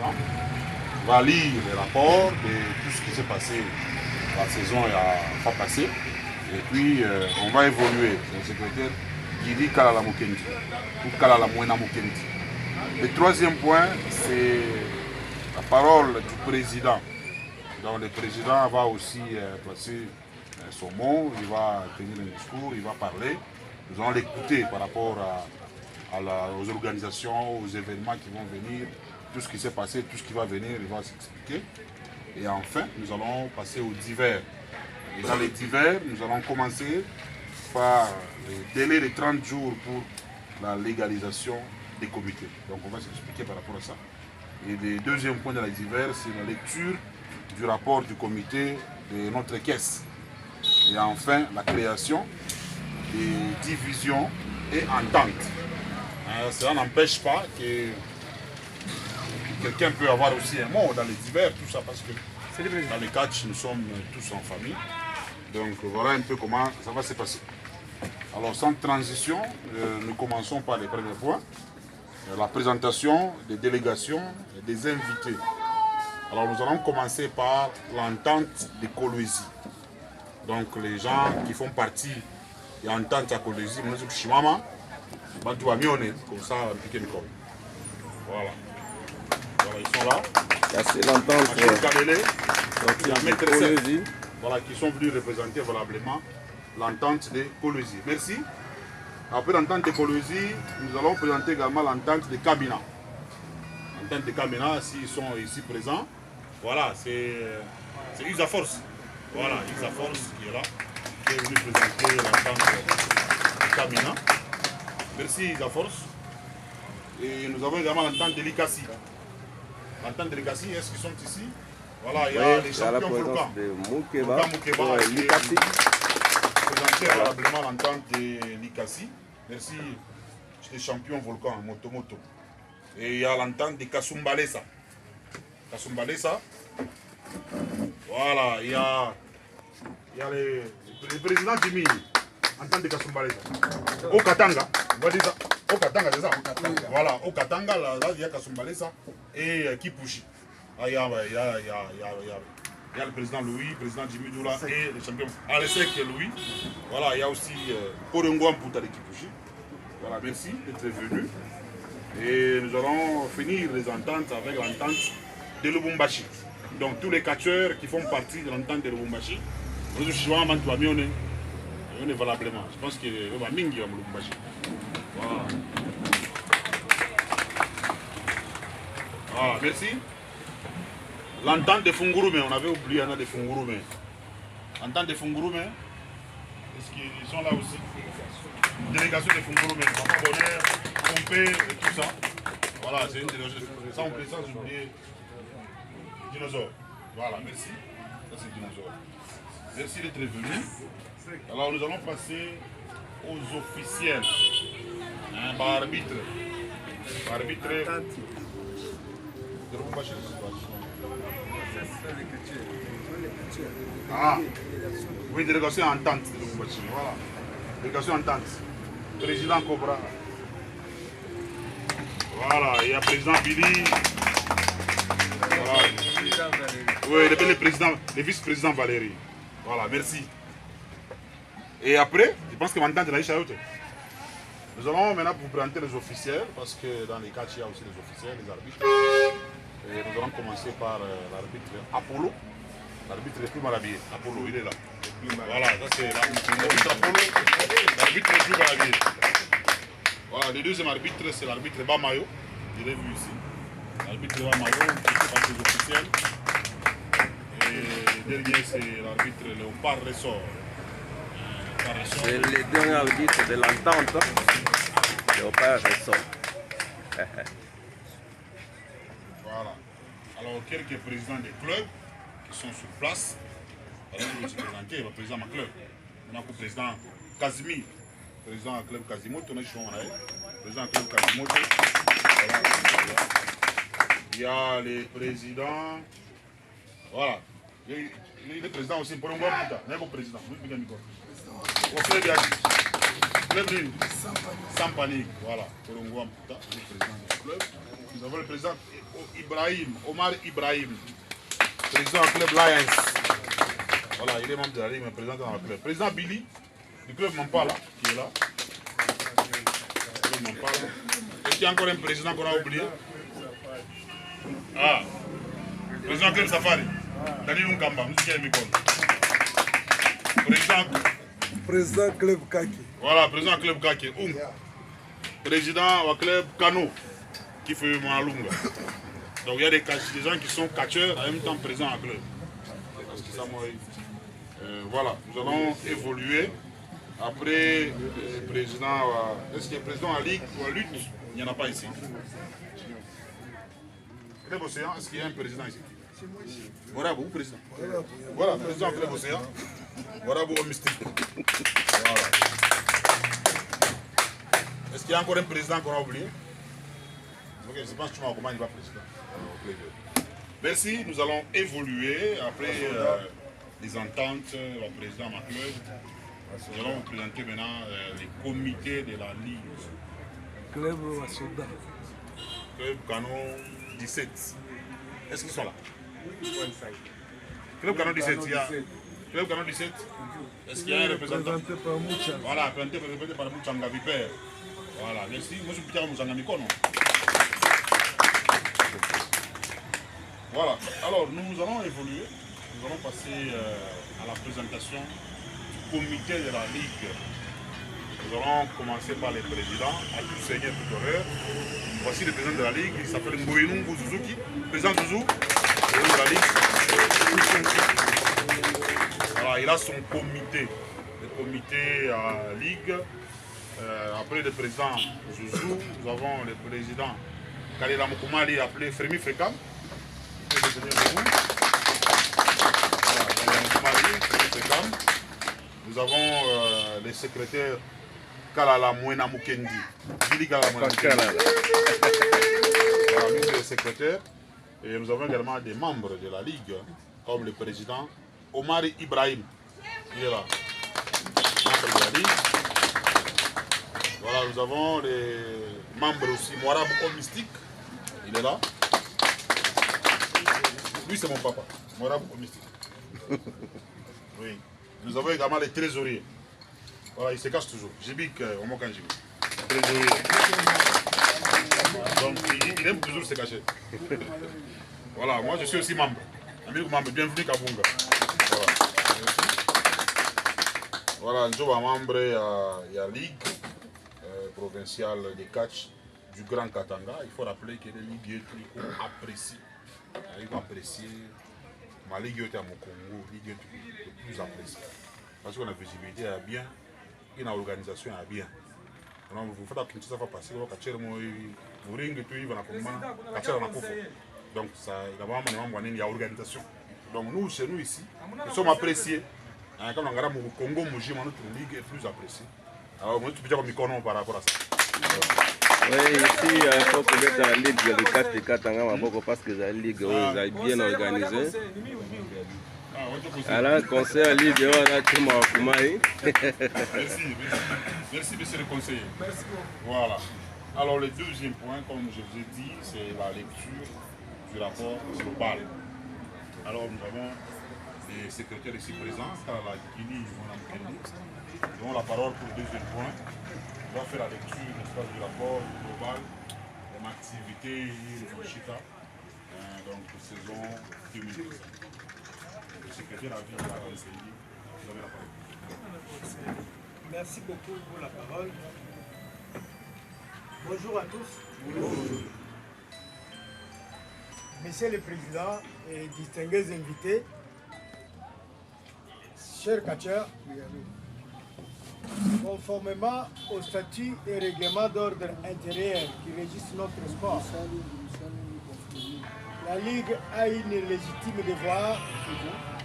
président va lire les rapports de tout ce qui s'est passé la saison a passé. Et puis on va évoluer. Le secrétaire qui dit Kalala Mukendi ou Kalala Mwena Mukendi. Le troisième point, c'est la parole du président. Donc le président va aussi passer son mot, il va tenir un discours, il va parler. Nous allons l'écouter par rapport aux organisations, aux événements qui vont venir, tout ce qui s'est passé, tout ce qui va venir, il va s'expliquer. Et enfin, nous allons passer aux divers. Et dans les divers, nous allons commencer par le délai de 30 jours pour la légalisation des comités. Donc on va s'expliquer par rapport à ça. Et le deuxième point dans les divers, c'est la lecture du rapport du comité de notre caisse. Et enfin, la création des divisions et ententes. Cela n'empêche pas que quelqu'un peut avoir aussi un mot dans les divers, tout ça, parce que dans les catchs, nous sommes tous en famille. Donc voilà un peu comment ça va se passer. Alors sans transition, nous commençons par les premiers points. La présentation des délégations et des invités. Alors nous allons commencer par l'entente de Kolwezi. Donc les gens qui font partie de l'entente à Kolwezi, nous sommes Chimama, Bantou Amione, comme ça, voilà. Voilà, ils sont là. C'est l'entente de Kolwezi. Voilà, qui sont venus représenter valablement l'entente de Kolwezi. Merci. Après l'entente de Kolwezi, nous allons présenter également l'entente de Kamina. L'entente de Kamina, s'ils sont ici présents, voilà, c'est Isa Force. Voilà, Isa Force qui est là, qui est venu présenter l'entente de Kamina. Merci Isa Force. Et nous avons également l'entente de Likasi. L'entente de Likasi, est-ce qu'ils sont ici? Voilà, il y a les champions volcans. Moukeba, Likasi. Présenter valablement l'entente de Likasi. Merci, les champions volcans, Motomoto. Et il y a l'entente de Kasumbalesa. Kasumbalesa. Voilà, il y a le président Jimmy, entente de Kasumbalesa. Au Katanga, on va dire ça. Au Katanga, c'est ça. Voilà, au Katanga, là, il y a Kasumbalesa et Kipushi. Il y a le président Louis, le président Jimmy Doula et le champion Alessek Louis. Voilà, il y a aussi Korengouan Pouta de Kipushi. Voilà, merci d'être venu. Et nous allons finir les ententes avec l'entente de Lubumbashi. Donc tous les catcheurs qui font partie de l'entente de Lubumbashi, nous sommes valablement. Je pense qu'il y a Mingi à Lubumbashi. Voilà. Voilà, merci. L'entente de Fungurume, on avait oublié un de Fungurume. L'entente de Fungurume, est-ce qu'ils sont là aussi? Délégation de Fungurume, Papa Bonheur, Pompé et tout ça. Voilà, c'est une délégation. Sans oublier Dinosaure. Voilà, merci. Ça c'est Dinosaure. Merci d'être venu. Alors nous allons passer aux officiels. Arbitre. Arbitre. Ah, oui, délégation entente de Lubumbashi. Voilà. Délégation entente. Président Cobra. Voilà, il y a président Billy. Voilà. Oui, le vice-président Valérie. Voilà, merci. Et après, je pense que maintenant, nous allons maintenant vous présenter les officiels, parce que dans les cas, il y a aussi les officiels, les arbitres. Et nous allons commencer par l'arbitre Apollo. L'arbitre le plus mal habillé. Apollo, il est là. Voilà, ça c'est l'arbitre Apollo. L'arbitre le plus mal habillé. Voilà, le deuxième arbitre, c'est l'arbitre Bamayo. Je l'ai vu ici. L'arbitre Bamayo, qui fait partie des officiels. Et le dernier, c'est l'arbitre Léopard Ressort. C'est le dernier arbitre de l'entente. Léopard Ressort. Voilà. Alors, quelques présidents des clubs qui sont sur place. Alors, je vais se présenter, le président de ma club. On a le président Kazimi, président du club Kazimoto. Président du club Kazimoto. Voilà. Il y a les présidents. Voilà. Il est président aussi pour un groupe. Il y a un président. Club Lune. Sans panique. Voilà. Korongo Amputa, le président du club. Nous avons le président Ibrahim, Omar Ibrahim, président du club Lions. Voilà, il est membre de la Ligue, mais président dans le club. Président Billy, du club Mampala, qui est là. Est-ce qu'il y a encore un président qu'on a oublié? Ah, président du club Safari, Daniel Nkamba, Président club Kaki. Voilà, président du club Kaki. Président du club Kano, qui fait Malunga. Donc il y a des gens qui sont catcheurs en même temps présents au club. Parce que ça, moi, voilà, nous allons évoluer. Après, le président, est-ce qu'il y a un président à Ligue ou à lutte? Il n'y en a pas ici. Club Océan, est-ce qu'il y a un président ici? Voilà, vous, président. Voilà, président Club Océan. Voilà, vous, mystique. Voilà. Est-ce qu'il y a encore un président qu'on a oublié? Ok, je pense que tu m'as recommandé, il va président. Merci, nous allons évoluer après les ententes, le président de ma club. Nous allons vous présenter maintenant les comités de la Ligue. Club Wassoda. Club Canon 17. Est-ce qu'ils sont là? Club Canon 17, il y a. Club Canon 17. Est-ce qu'il y a un représentant? Présenté par Moucha. Voilà, présenté par Mouchanga Vipère. Voilà, merci. Moi, je suis Pierre Mouchanga Mikono. Voilà, alors nous allons évoluer. Nous allons passer à la présentation du comité de la Ligue. Nous allons commencer par les présidents, à tout seigneur, tout honneur. Voici le président de la Ligue, il s'appelle Mboyenungu Suzuki. Président Zouzou, président de la Ligue. Voilà, il a son comité, le comité à Ligue. Après le président Zouzou, nous avons le président Kalela Mokoumali, appelé Frémi Frécam. Nous avons les secrétaires Kalala Mouena Mukendi. Billy Kalala Mouena Mukendi. Voilà, nous sommes les secrétaires. Et nous avons également des membres de la Ligue, comme le président Omar Ibrahim. Il est là. Membre de la Ligue. Voilà, nous avons les membres aussi. Mourabou Mystique. Il est là. Lui, c'est mon papa. Mourabou Mystique. Oui. Nous avons également les trésoriers. Voilà, il se cache toujours. Jibik, au Mokanjibi. Trésorier. Donc, il aime toujours se cacher. Voilà, moi je suis aussi membre. Amigo membre, bienvenue Kabunga. Voilà, nous sommes membre il y a Ligue provinciale de catch du Grand Katanga. Il faut rappeler que les ligues apprécient. Ils vont apprécier. Ma ligue est à mon Congo, ligue est plus appréciée. Parce qu'on a visibilité à bien, et l'organisation à bien. Alors vous faites que ça va passer, vous ring et tout, il va donc ça, il y a organisation. Donc nous, chez nous ici, nous sommes appréciés. Comme on regarde au Congo, notre ligue est plus appréciée. Alors moi, tu peux dire qu'on par rapport à ça. Oui, ici, il faut connaître la ligue de 4 et 4 parce que la ligue est bien organisée. Alors, le conseil à ligue, on a tout le monde. Merci, monsieur le conseiller. Merci beaucoup. Voilà. Alors, le deuxième point, comme je vous ai dit, c'est la lecture du rapport global. Alors, nous avons les secrétaires ici présents, la Guinée, nous avons la parole pour le deuxième point. On va faire la lecture du rapport global, de l'activité de Moshika, donc saison 2010. Le secrétaire a vu la conseiller. Vous avez la parole. Merci beaucoup pour la parole. Bonjour à tous. Bonjour. Monsieur le Président et distingués invités, chers catcheurs, conformément au statut et règlement d'ordre intérieur qui régissent notre sport, la Ligue a une légitime devoir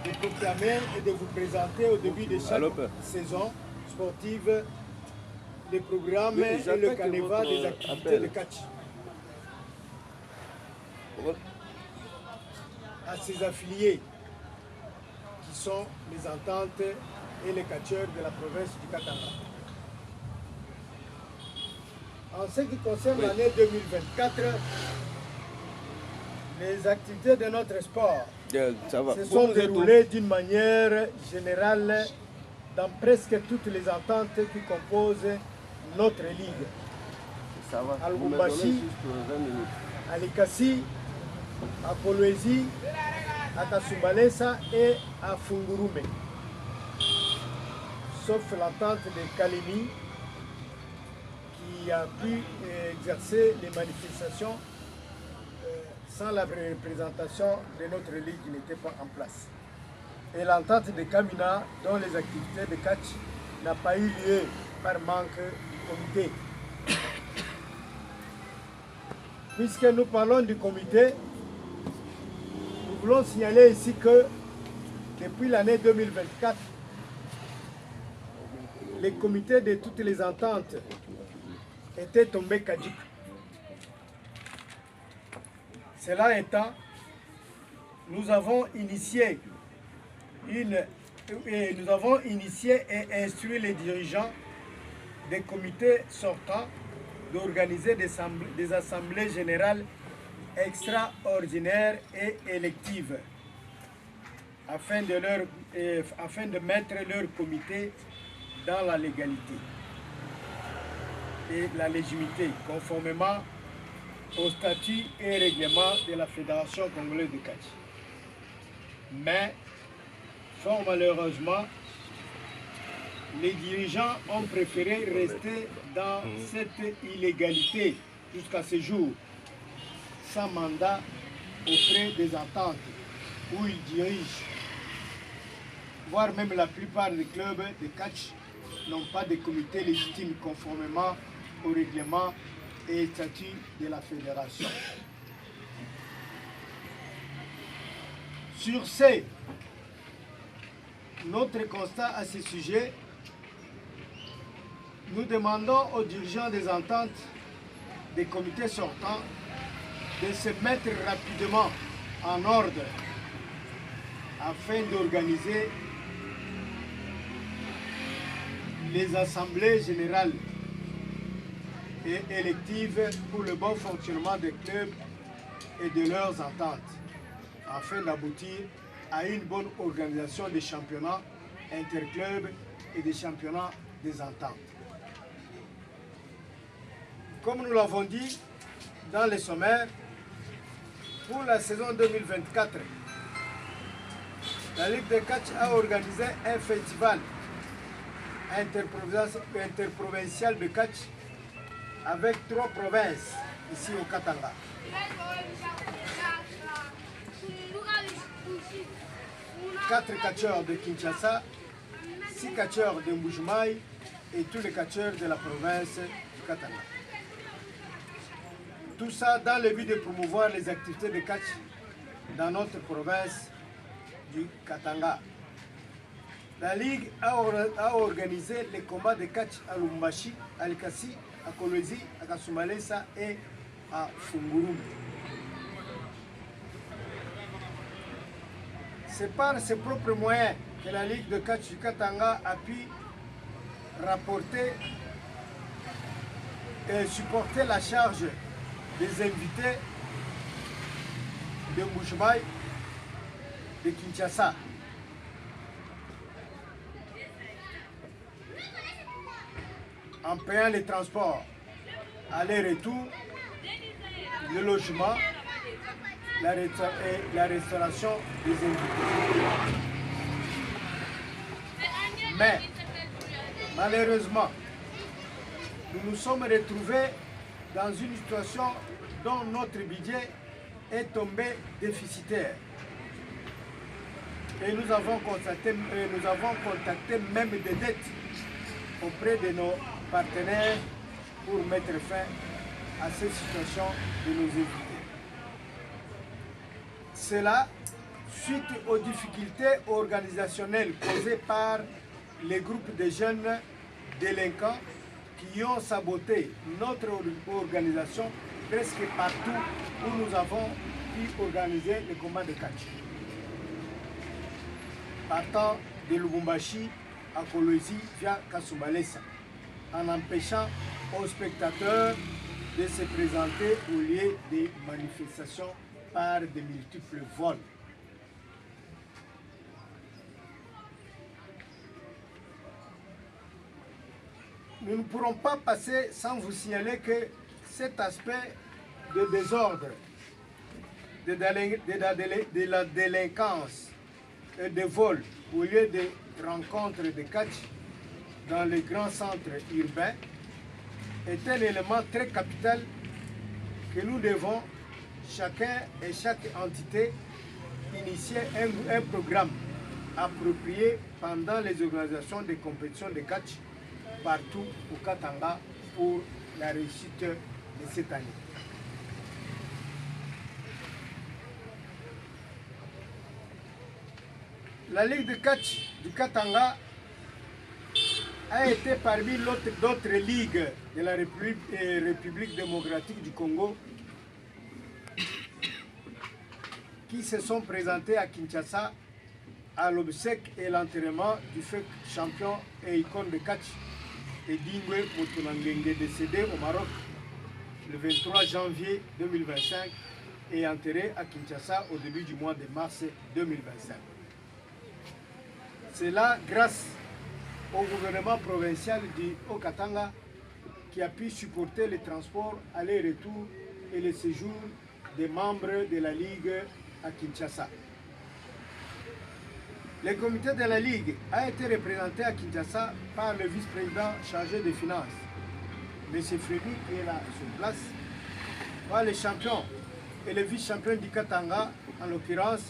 de proclamer et de vous présenter au début de chaque saison sportive le programme et le canevas des activités de catch. À ses affiliés, qui sont les ententes et les catcheurs de la province du Katanga. En ce qui concerne l'année 2024, les activités de notre sport se sont déroulées d'une manière générale dans presque toutes les ententes qui composent notre ligue. À Lubumbashi, à Likasi, à Kolwezi, à Kasumbalesa et à Fungurume. Sauf l'entente de Kalemi qui a pu exercer les manifestations sans la représentation de notre ligue qui n'était pas en place. Et l'entente de Kamina, dont les activités de catch n'a pas eu lieu par manque du comité. Puisque nous parlons du comité, nous voulons signaler ici que depuis l'année 2024, les comités de toutes les ententes étaient tombés caducs. Cela étant, nous avons initié et instruit les dirigeants des comités sortants d'organiser des assemblées générales extraordinaires et électives afin de mettre leur comité dans la légalité et la légitimité, conformément au statut et règlement de la Fédération congolaise de catch. Mais, fort malheureusement, les dirigeants ont préféré rester dans cette illégalité jusqu'à ce jour, sans mandat auprès des ententes où ils dirigent, voire même la plupart des clubs de catch n'ont pas de comité légitime conformément au règlement et statut de la fédération. Sur ce, notre constat à ce sujet, nous demandons aux dirigeants des ententes des comités sortants de se mettre rapidement en ordre afin d'organiser les assemblées générales et électives pour le bon fonctionnement des clubs et de leurs ententes, afin d'aboutir à une bonne organisation des championnats interclubs et des championnats des ententes. Comme nous l'avons dit dans les sommaires, pour la saison 2024, la Ligue de catch a organisé un festival interprovincial de catch avec 3 provinces ici au Katanga. 4 catcheurs de Kinshasa, 6 catcheurs de Mbujimaï et tous les catcheurs de la province du Katanga. Tout ça dans le but de promouvoir les activités de catch dans notre province du Katanga. La Ligue a organisé les combats de catch à Lubumbashi, à Likasi, à Kolwezi, à Kasumbalesa et à Fungurume. C'est par ses propres moyens que la Ligue de catch du Katanga a pu rapporter et supporter la charge des invités de Mbujimaï, de Kinshasa. En payant les transports, aller-retour, le logement, la restauration des invités. Mais, malheureusement, nous nous sommes retrouvés dans une situation dont notre budget est tombé déficitaire. Et nous avons contacté même des dettes auprès de nos partenaires pour mettre fin à cette situation de nos invités. Cela suite aux difficultés organisationnelles causées par les groupes de jeunes délinquants qui ont saboté notre organisation presque partout où nous avons pu organiser les combats de catch. Partant de Lubumbashi à Kolwezi via Kasumbalesa, en empêchant aux spectateurs de se présenter au lieu des manifestations par de multiples vols. Nous ne pourrons pas passer sans vous signaler que cet aspect de désordre, de la délinquance et de vol au lieu de rencontres de catch dans les grands centres urbains est un élément très capital que nous devons, chacun et chaque entité, initier un programme approprié pendant les organisations des compétitions de catch partout au Katanga pour la réussite de cette année. La Ligue de catch du Katanga a été parmi d'autres ligues de la République démocratique du Congo qui se sont présentées à Kinshasa à l'obsèque et l'enterrement du feu champion et icône de catch Edingwe Motunangenge, décédé au Maroc le 23 janvier 2025 et enterré à Kinshasa au début du mois de mars 2025. C'est là grâce au gouvernement provincial du Haut-Katanga qui a pu supporter les transports aller-retour et le séjour des membres de la Ligue à Kinshasa. Le comité de la Ligue a été représenté à Kinshasa par le vice-président chargé des finances, M. Frédéric, qui est là sur place, par les champions et le vice-champion du Katanga, en l'occurrence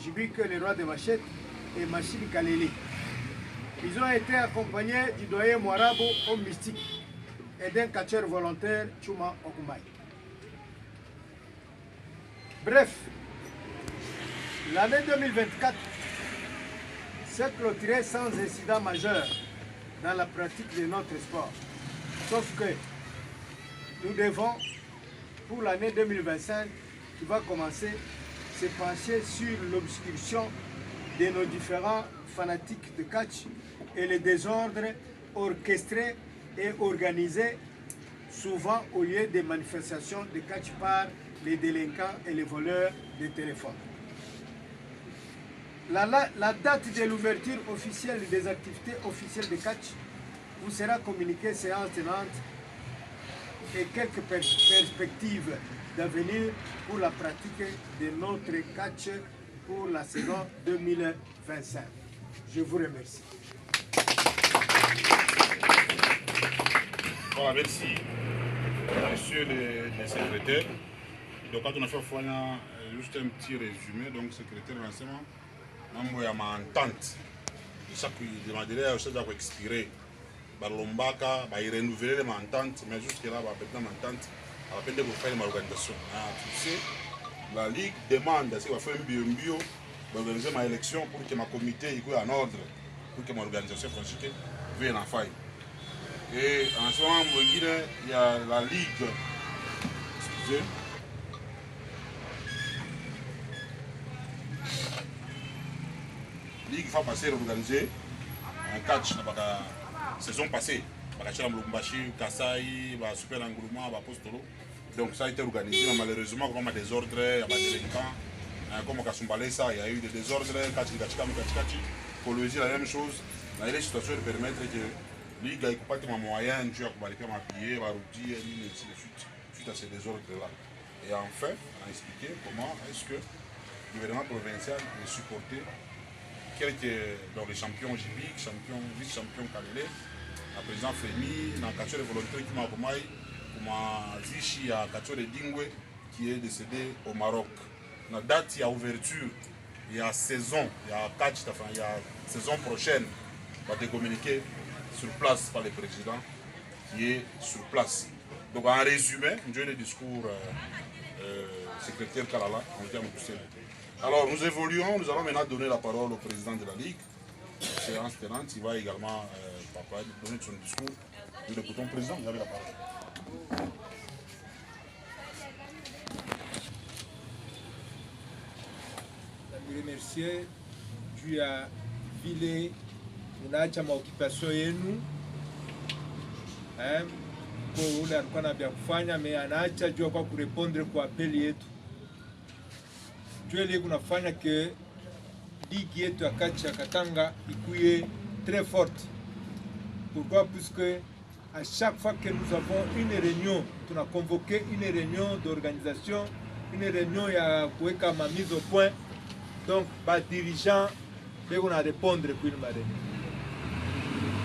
Jibik, le roi de Machette, et Machine Kaleli. Ils ont été accompagnés du doyen Moirabo, homme mystique, et d'un catcheur volontaire, Chuma Okumai. Bref, l'année 2024 s'est clôturée sans incident majeur dans la pratique de notre sport. Sauf que nous devons, pour l'année 2025 qui va commencer, se pencher sur l'obscursion de nos différents fanatiques de catch et les désordres orchestrés et organisés souvent au lieu des manifestations de catch par les délinquants et les voleurs de téléphones. La date de l'ouverture officielle des activités officielles de catch vous sera communiquée séance tenante et quelques perspectives d'avenir pour la pratique de notre catch pour la saison 2025. Je vous remercie. Voilà, merci. Monsieur le secrétaire. Donc, quand on a fait juste un petit résumé, donc secrétaire de l'enseignement, on a ma entente. Chaque délai, je dois expirer. Balombaka, renouveler ma entente, mais jusque là, maintenant ma entente, à la peine de vous faire ma organisation. Tu sais, la Ligue demande, si on va faire un bio, organiser ma élection pour que ma comité soit en ordre, pour que mon organisation vienne en faille. Et en ce moment, il y a la Ligue, excusez, Ligue va passer à organiser un catch dans la saison passée. Kassai, Super Engouement, Postolo. Donc ça a été organisé, mais malheureusement, comme il y a des ordres, il y a des délinquants, comme Kasumbalesa, il y a eu des désordres, Kachi, Colosie, la même chose. Dans les situations de permettre que la Ligue ait pas de moyens, tu as maquillé, Baroudi, et ainsi de suite, suite à ces désordres-là. Et enfin, on a expliqué comment est-ce que le gouvernement provincial est supporté dans les champions Jibic, vice-champion Kalele, le président Frémy, dans le catcheur volontaire qui m'a accompagné, comme Zichi à catcheur Edingwe qui est décédé au Maroc. La date, il y a ouverture, il y a saison, il y a catch, il y a saison prochaine, on va être communiqué sur place par le président qui est sur place. Donc en résumé, j'ai le discours secrétaire Kalala en termes de. Alors nous évoluons, nous allons maintenant donner la parole au président de la Ligue, séance tenante, il va également donner son discours. Nous l'écoutons, président, vous avez la parole. Je remercie juu ya vile unaacha maokipasio yenu kuko ule alikuwa na vya kufanya me anaacha jua kwa kurepondre kwa apeli yetu. Jua ile kunafanya ke ligi yetu ya Kachi ya Katanga ikuye très forte. Pourquoi? Puisque à chaque fois que nous avons une réunion, tu as convoqué une réunion d'organisation, une réunion ya kuweka ma mise au point. Donc, les dirigeants vont répondre pour une réunion.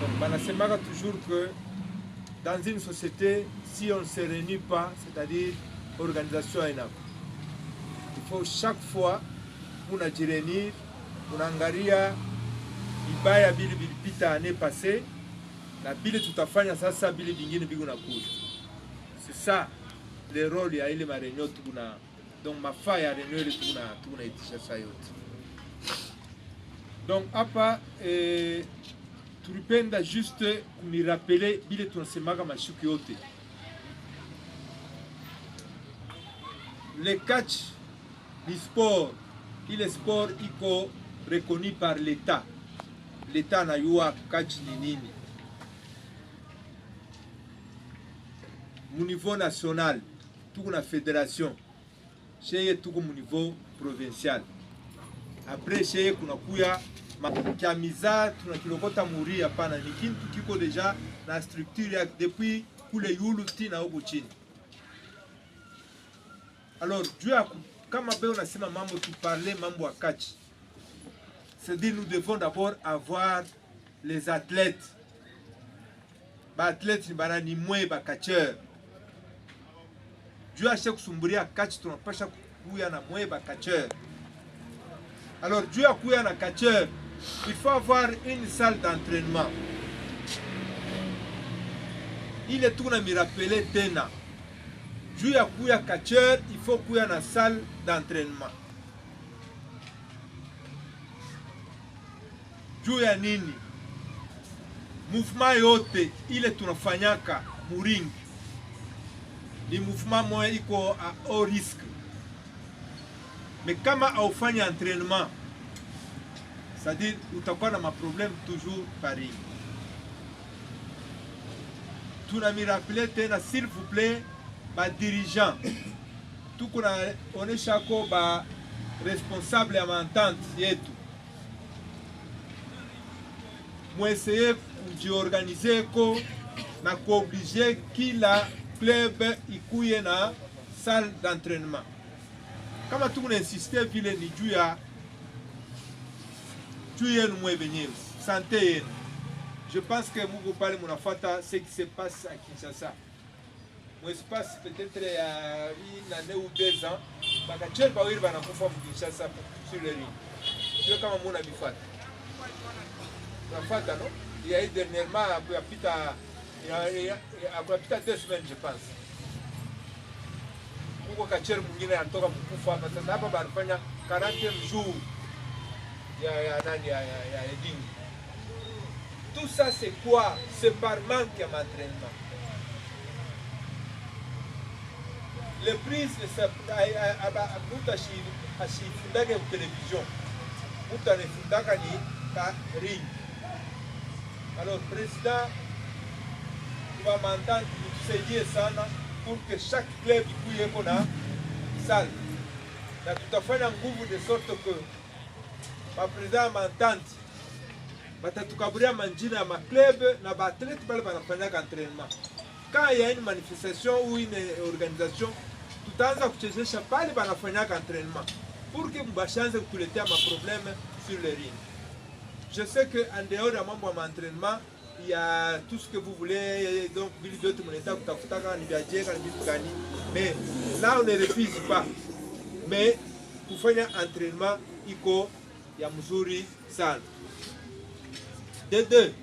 Donc, on a toujours que dans une société, si on ne se réunit pas, c'est-à-dire organisation énorme, il faut chaque fois qu'on a réunir, on a angalia ibaya bili bilipita année passée, na bili tutafanya sasa bili bingine bigu na kuja. C'est ça le rôle ya ile marenyo tukuna. Donc mafaa ya renyo ile tukuna itisha saa yote. Donc hapa tulipenda juste kumirapele bile tunasemaga mashuku yote. Le catch, le sport, il est sport iko reconnu par l'État. L'État na yua catch ni nini. Au niveau national, tout la fédération, chez tout au niveau provincial. Après chez kuna kuya makamiza tunakilokota muri hapana, ni kitu kiko deja na structure ya depuis kule yulu tina huko chini. Alors Dieu kama beo nasema mambo tu parler mambo ya catch. C'est-à-dire nous devons d'abord avoir les athlètes. Ba athlètes ni bana ni mwe ba catcheur. Dieu a cherché kusumburia catch tunapasha kuya na mwe ba catcheur. Alors Dieu a kuya na catcheur. Il faut avoir une salle d'entraînement. Il est tout na mi rappeler tena. Dieu a kuya catcheur, il faut kuya na salle d'entraînement. Dieu ya nini? Mouvement yote ile tunafanyaka muringi ni mouvement moya iko à haut risque. Mais kama aufanya entraînement, c'est-à-dire utakuwa na problème toujours pareil. Tunami rappeler tena s'il vous plaît ba dirigeant tout kuna onesha ko ba responsable ya entente yetu. Mweseye kujiorganize ko na kuoblige kila club ikuye na salle d'entraînement. Kama tu insiste vile ni juu yenu mwenyewe, santé yenu. Je pense que vous parlez munafata ce qui se passe à Kinshasa. Moi se passe peut-être il y a une année ou 2 ans, bakachel ba wiri banakufa mu Kinshasa sur le ring. Sio kama muna bifata. Nafata non? Il y a eu dernièrement après pita 2 semaines je pense. Kuko kachel mwingine anatoka mkufa hapa sasa hapa banafanya 40 jours ya Eding. Tout ça c'est quoi? C'est par manque d'entraînement. Le prix c'est ashifundake ku télévision. Muta anefundaka ni ka ring. Alors président va m'entendre tusaidie sana pour que chaque club ikuye kona salle. Na tutafanya nguvu de sorte que ba président m'entente batatukaburia manjina ya ma club na ba athlète bale banafanya entraînement. Quand il y a une manifestation ou une organisation, tutaanza kuchezesha pale banafanya entraînement pour que mbachanze kutuletea ma problème sur le ring. Je sais que en dehors de mambo ya entraînement, il y a tout ce que vous voulez, donc vile vyote mnataka kutafuta ni vya jenga ni vitu gani, mais là on ne refuse pas. Mais kufanya entraînement iko ya mzuri sana. De deux,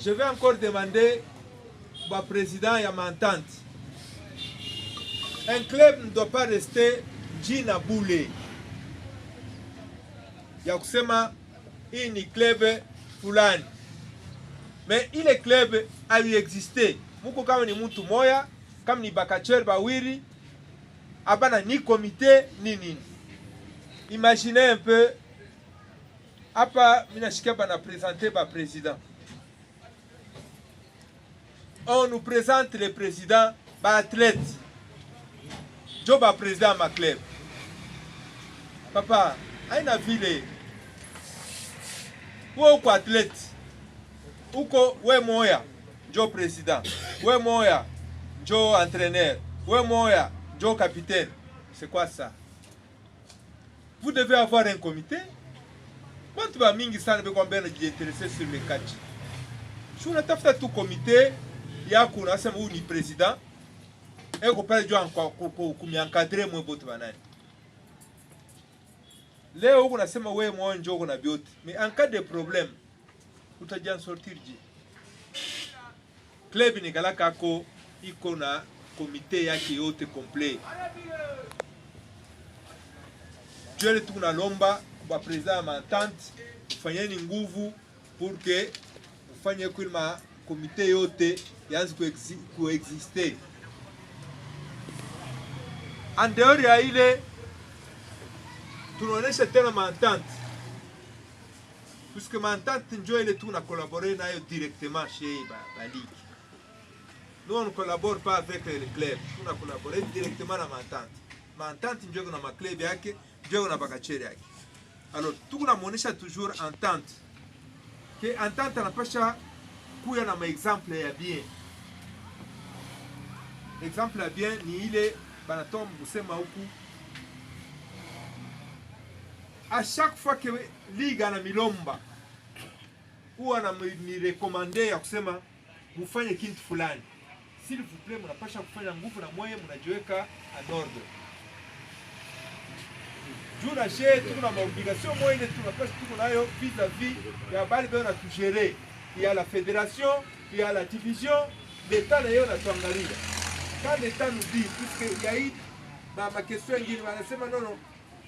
je vais encore demander au président ya m'entente. Un club ne doit pas rester jina bule. Ya kusema hii ni club fulani. Mais ile club a existé. Muko kama ni mtu moya, kama ni bakacheur bawiri, abana ni comité ni nini. Imaginez un peu. Hapa minashikia bana présenter ba président. on nous présente le président, athlète. Job président ma club. Papa, aina vile. Uko athlète. Uko we moya, jo président. We moya, jo entraîneur. We moya, jo capitaine. C'est quoi ça? Vous devez avoir un comité. Quand tu vas mingi sana beko mbele jiinteresser sur le catch. Si on tafuta tout comité, yako unasema huyu ni président. Eko pale jo kumiankadre mwe bote banani. Leo huko nasema wewe mwa njoo na biote. Mais en cas de problème, utajan sortir je. Club ni galaka ko iko na comité yake yote complet. Jele tunalomba kwa president ya entente ufanyeni nguvu pour que ufanye kwa comité yote yaanze kuexister. En dehors ya ile tunaonesha tena entente. Puisque entente ndio ile tuna collaborer nayo directement chez la ligue. Nous on ne collabore pas avec les clubs, tuna collaborer directement na entente. Entente ndio kuna ma club yake, ndio kuna bakacheri yake. Alors tunamuonesha toujours entente. Que entente anapasha kuya na exemple ya bien. Exemple ya bien ni ile banatom busema huku. À chaque fois que liga na milomba huwa na ni recommander ya kusema mufanye kitu fulani. S'il vous plaît, mnapasha kufanya nguvu na moyo mnajiweka en ordre. Juna she tuna maobligation moyo ile tunapasha tuko nayo vis-à-vis ya bali bana tugérer. Il y a la fédération, il y a la division, l'État nayo na tuangalia. Quand l'État nous dit puisque il y a eu ma question ingine wanasema non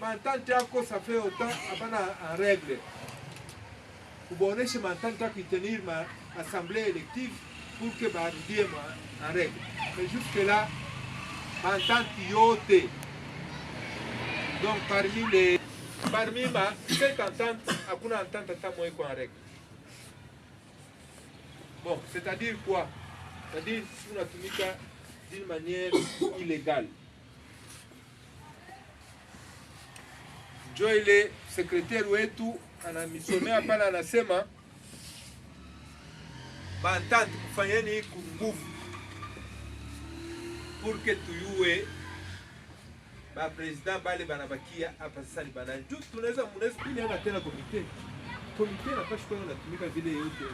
Mantante yako ça fait autant abana en règle. Kuboneshe mantante yako itenir ma assemblée élective pour que barudie en règle. Mais jusque là, mantante yote. Donc parmi cette entente, hakuna entente hata moja iko en règle. Bon, c'est-à-dire quoi? C'est-à-dire tunatumika d'une manière illégale. Joy le secrétaire wetu anamisomea pala anasema entente kufanyeni nguvu pour que tuyue ba president bale banabakia hapa sasa ni bana juu tunaweza kunyanga tena comité na pasha kwa natumika vile yote.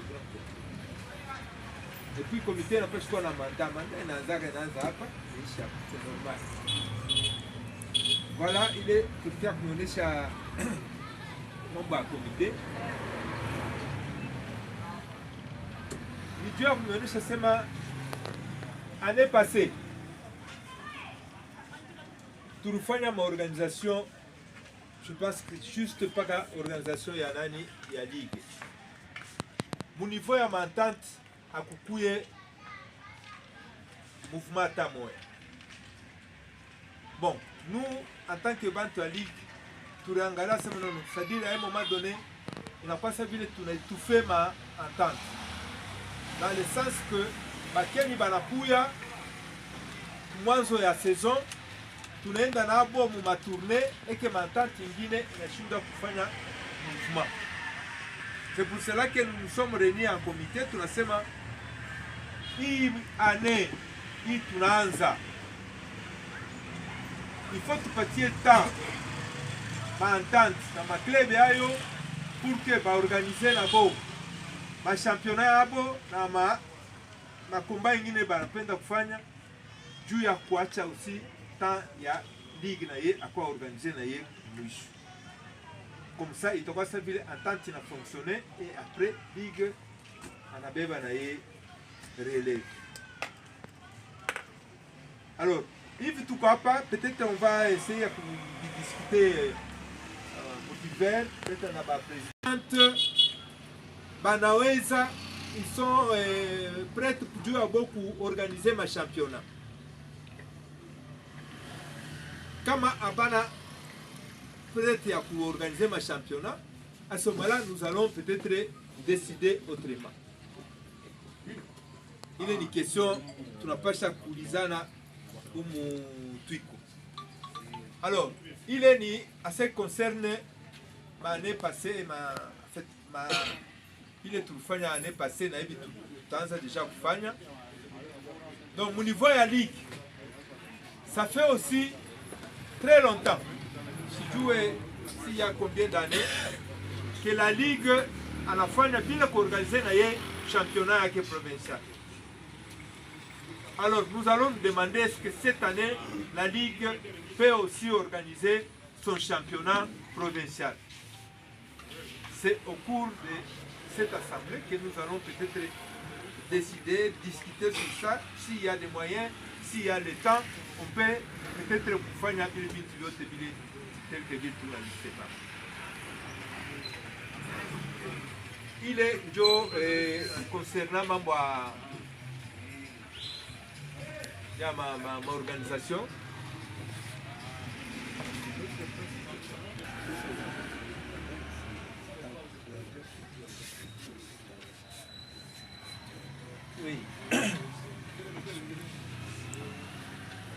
Et puis comité na pasha kwa na mandat inaanza hapa isha c'est normal. Voilà, il est pour faire kuonyesha mambo ya comité. Nijua kuonyesha sema année passée tulifanya ma organisation, je pense que juste pas ka organisation ya nani ya ligue. Mu niveau ya entente akukuye mouvement tamoya. Bon, nous en tant que bantu à ligue, tuliangalia sema non, c'est-à-dire à un moment donné, on n'a pas savoir tuna étouffé ma entente. Dans le sens que bakeni banakuya mwanzo ya saison tunaenda nabo mu matournée et que ma entente ingine inashinda kufanya mouvement. C'est pour cela que nous nous sommes réunis en comité, tunasema hii année hii tunaanza il faut tupatie temps ma entente na ma club yayo pour que ba organiser na bo ma championnat yabo na ma combat ingine banapenda kufanya juu ya kuacha aussi temps ya ligue na ye akwa organiser na ye mwisho. Comme ça itakuwa ça vile entente ina fonctionner et après ligue anabeba na ye relève. Alors Yves Tukapa, peut-être on va essayer de discuter au hiver, peut-être on a ma présidente. Banaweza, ils sont prêts pour beaucoup organiser ma championnat. Kama Abana peut-être pour organiser ma championnat, à ce moment-là, nous allons peut-être décider autrement. ile ni question tunapasha kuulizana humu twiko. Alors, ile ni à ce qui concerne ma année passée ile tulifanya année passée na hivi tutaanza déjà kufanya. Donc au niveau ya ligue, ça fait aussi très longtemps, sijue s'il y a combien d'années, que la ligue anafanya bila kuorganiser na ye championnat yake provincial. Alors nous allons demander est-ce que cette année la ligue peut aussi organiser son championnat provincial. C'est au cours de cette assemblée que nous allons peut-être décider, discuter sur ça. S'il y a des moyens, s'il y a le temps, on peut peut-être faire une activité telle que vite tout la liste. Il est concernant ma organisation. Oui.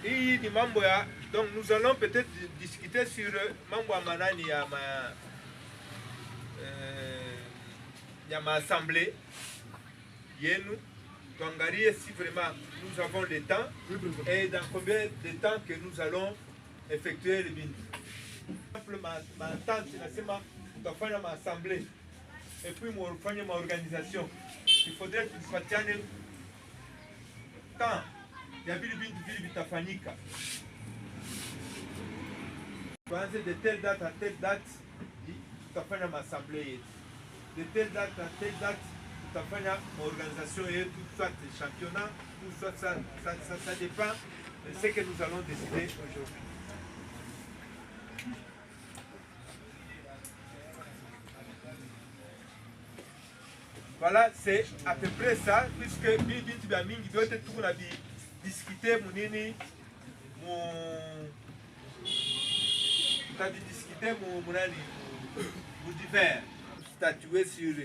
Hii ni mambo ya, donc nous allons peut-être discuter sur mambo ya manani ya ma assemblée yenu, tuangalie si vraiment nous avons le temps et dans combien de temps que nous allons effectuer le bindu. Ma tante nasema tutafanya ma assemblée et puis mufanye ma organisation. Il faudrait que tupatiane temps ya vile bindu vile vitafanyika. Tuanze de telle date à telle date tutafanya ma assemblée yetu. De telle date à telle date tutafanya ma organisation yetu, soit championnat ou soit ça dépend de ce que nous allons décider aujourd'hui. Voilà, c'est à peu près ça, puisque bintu bya mingi vyote tuko na discuter munini discuter mu divers statuer sur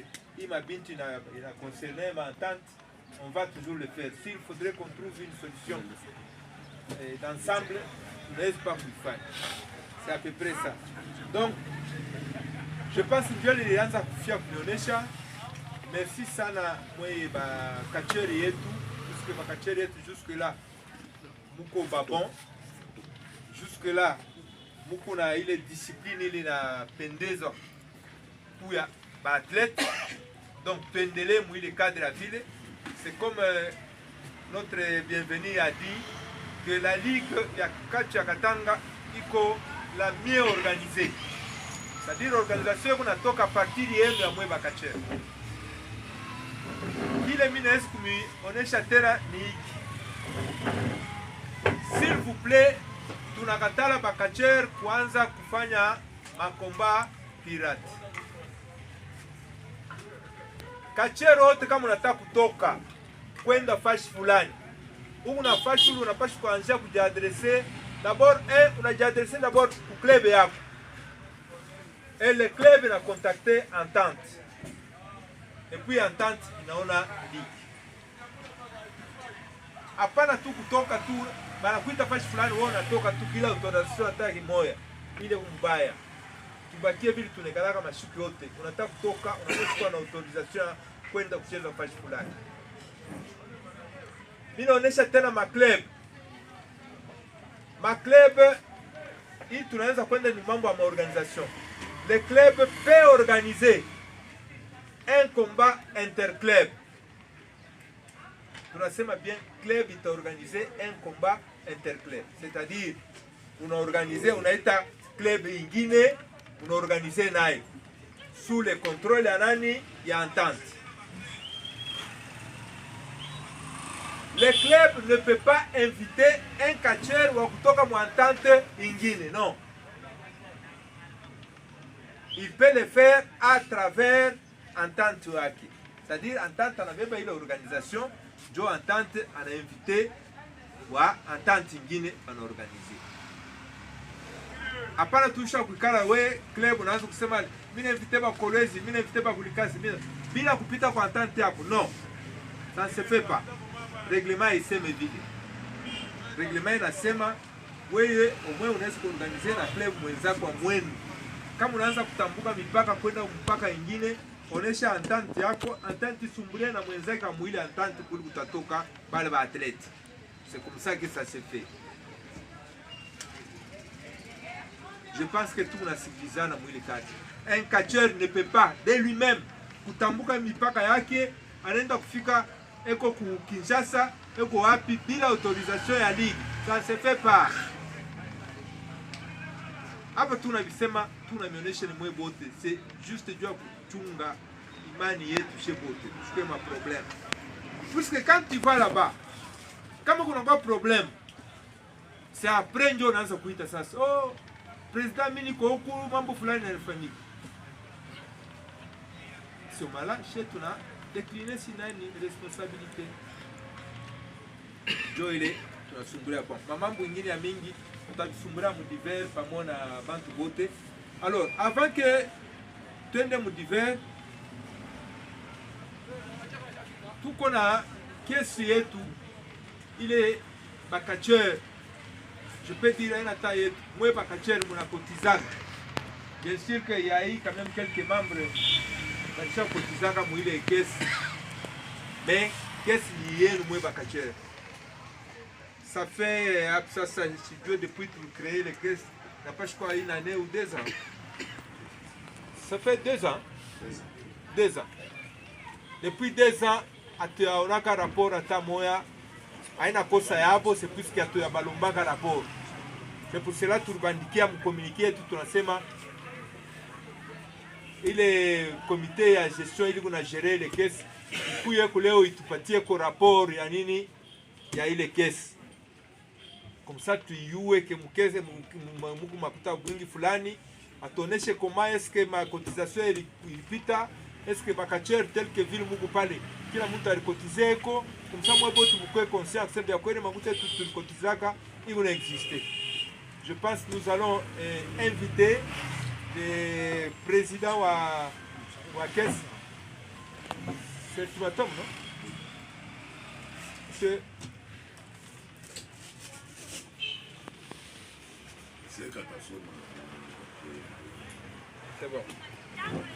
ma bintu il a concerné ma tante, on va toujours le faire. S'il faudrait qu'on trouve une solution d'ensemble, n'est-ce pas pour le faire. C'est à peu près ça. Donc, je pense que Dieu les a kufia kuonyesha. Merci sana mwe ba kacheri yetu, puisque ba kacheri yetu jusque là muko babon, jusque là muko na ile discipline ile na pendezo kuya ba athlète. Donc pendele mu ile cadre à ville. C'est comme notre bienvenu a dit que la ligue ya Kacha Katanga iko la mieux organisée. C'est-à-dire l'organisation qu'on a toka partir yenu ya mwe ba kacheri. Ile mines kumi onesha tena ni hiki. S'il vous plaît, tunakatala bakacher kuanza kufanya makomba pirate. Kachero wote kama unataka kutoka kwenda fashi fulani, huko na fashi unapaswa kuanzia kujiadresser d'abord unajiadresser d'abord ku club yako. Et le club na contacter Entente. Et puis Entente inaona ligue. Hapana tu kutoka tu banakuita fashi fulani wewe unatoka tu bila autorisation hata kimoja. Ile mbaya. Tubakie vile tunekala kama shuki yote. Unataka kutoka unachukua na autorisation kwenda kucheza fashi fulani. Mimi naonesha tena ma club. Ma club hii tunaanza kwenda ni mambo ya maorganisation. Le club peut organiser un combat interclub. Tunasema bien club ita organiser un combat interclub. C'est-à-dire unaita club ingine unaorganiser nayo sous le contrôle ya nani ya Entente. Le club ne peut pas inviter un catcheur wa kutoka mu Entente ingine, non. Il peut le faire à travers Entente wake. C'est-à-dire Entente anabeba ile organisation, jo Entente ana invité wa Entente ingine anaorganiser. Hapana tusha kukala we club unaanza kusema mimi invité ba Kolwezi, mimi invité ba Bulikazi, bila kupita kwa Entente yako. Non. Ça ne se fait pas. reglement iseme vile. Reglement inasema wewe omwe unaweza kuorganize na club mwenzako wa mwenu. Kama unaanza kutambuka mipaka kwenda mpaka ingine, onesha entente yako, entente isumbulie na mwenzako mwili entente kuli kutatoka bale ba athlète. C'est comme ça que ça se fait. Je pense que tout na civilisana mwili kati. Un catcheur ne peut pas de lui-même kutambuka mipaka yake, anaenda kufika eko ku Kinshasa, eko wapi bila autorisation ya ligue. Ça se fait pas. Hapa tunavisema tunamionyesha ni mwe bote, c'est juste jua kuchunga imani yetu chez bote, tusikwe ma problème. Puisque quand tu vas là-bas, kama kuna kwa problème, c'est après ndio unaanza kuita sasa, oh, président mimi niko huku mambo fulani yanafanyika. Sio mala, chez tuna décliner si nani responsabilité. Jo ile tunasumbulia kwa mambo mengine ya mingi. Tutasumbulia mu divers pamoja na bantu bote. Alors, avant que twende mu divers, tuko na kesi yetu ile bakacheur. Je peux dire un attaque yetu, moi bakacheur muna kotizaka. Bien sûr qu'il y a eu quand même quelques membres qui ont kotizaka mu ile kesi. Mais kesi yenu moi bakacheur. Ça fait, ça depuis que vous créez les caisses, ça fait je crois une année ou 2 ans. Ça fait 2 ans. 2 ans. Depuis 2 ans, on a un rapport à Tamoya. Aina kosa yabo, c'est plus qu'il y a un rapport. C'est pour cela que nous avons communiqué, tout tunasema. Il est comité de gestion, il a géré les caisses. Puis leo itupatie ko rapport ya nini ya ile caisse. Comme ça tuyue que mukeze muku makuta bwingi fulani atoneshe koma est-ce que ma cotisation ilipita, est-ce que bakacheur tel que ville muku pale kila mtu alikotize eko, comme ça moi botu mukwe conscient que ya kweli makuta tulikotizaka il existe. Je pense que nous allons inviter le président wa caisse. C'est ultimatum, non? Monsieur c'est bon.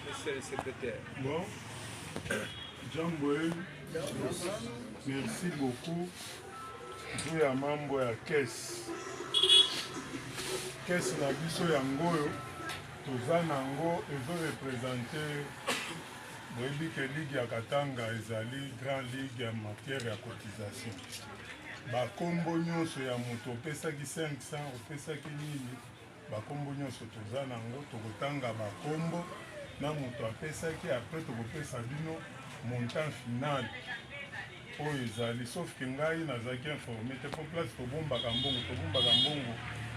Monsieur le secrétaire. Bon. Jamboé, merci beaucoup. Juu ya mambo ya caisse. Caisse na biso ya ngoyo toza nango ezo représenter boyebi ke ligue ya Katanga ezali grand ligue ya matière ya cotisation. Bakombo nyonso ya moto opesaki 500 opesaki nini, bakombo nyonso toza nango tokotanga bakombo na moto apesaki, apres tokopesa bino montant final oyo ezali, sauf ke ngai nazalaki informé te po place tobombaka mbongo